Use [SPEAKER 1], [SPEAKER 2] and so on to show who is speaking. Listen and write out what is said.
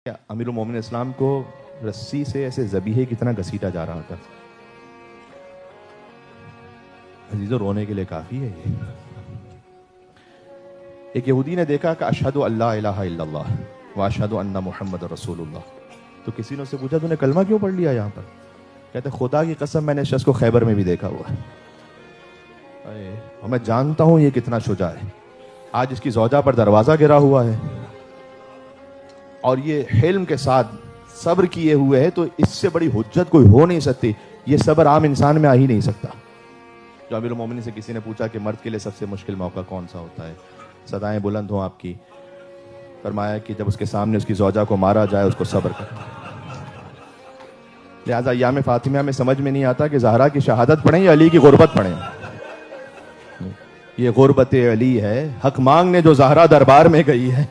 [SPEAKER 1] امیر المومنین اسلام کو رسی سے ایسے ذبیحے کی طرح گھسیٹا جا رہا تھا. عزیزو رونے کے لیے کافی ہے یہ. ایک یہودی نے دیکھا کہ اشہد ان لا الہ الا اللہ واشہد ان محمد رسول اللہ. تو کسی نے اس سے پوچھا تو نے کلمہ کیوں پڑھ لیا یہاں پر؟ کہتے خدا کی قسم میں نے شخص کو خیبر میں بھی دیکھا ہوا ہے اور میں جانتا ہوں یہ کتنا شجاع ہے. آج اس کی زوجہ پر دروازہ گرا ہوا ہے اور یہ حلم کے ساتھ صبر کیے ہوئے ہے، تو اس سے بڑی حجت کوئی ہو نہیں سکتی. یہ صبر عام انسان میں آ ہی نہیں سکتا. جو امیر المومنین سے کسی نے پوچھا کہ مرد کے لیے سب سے مشکل موقع کون سا ہوتا ہے، صدائیں بلند ہوں آپ کی، فرمایا کہ جب اس کے سامنے اس کی زوجہ کو مارا جائے اس کو صبر کرنا. لہٰذا ایام فاطمہ میں سمجھ میں نہیں آتا کہ زہرا کی شہادت پڑھیں یا علی کی غربت پڑھیں. یہ غربت علی ہے، حق مانگنے جو زہرا دربار میں گئی ہے.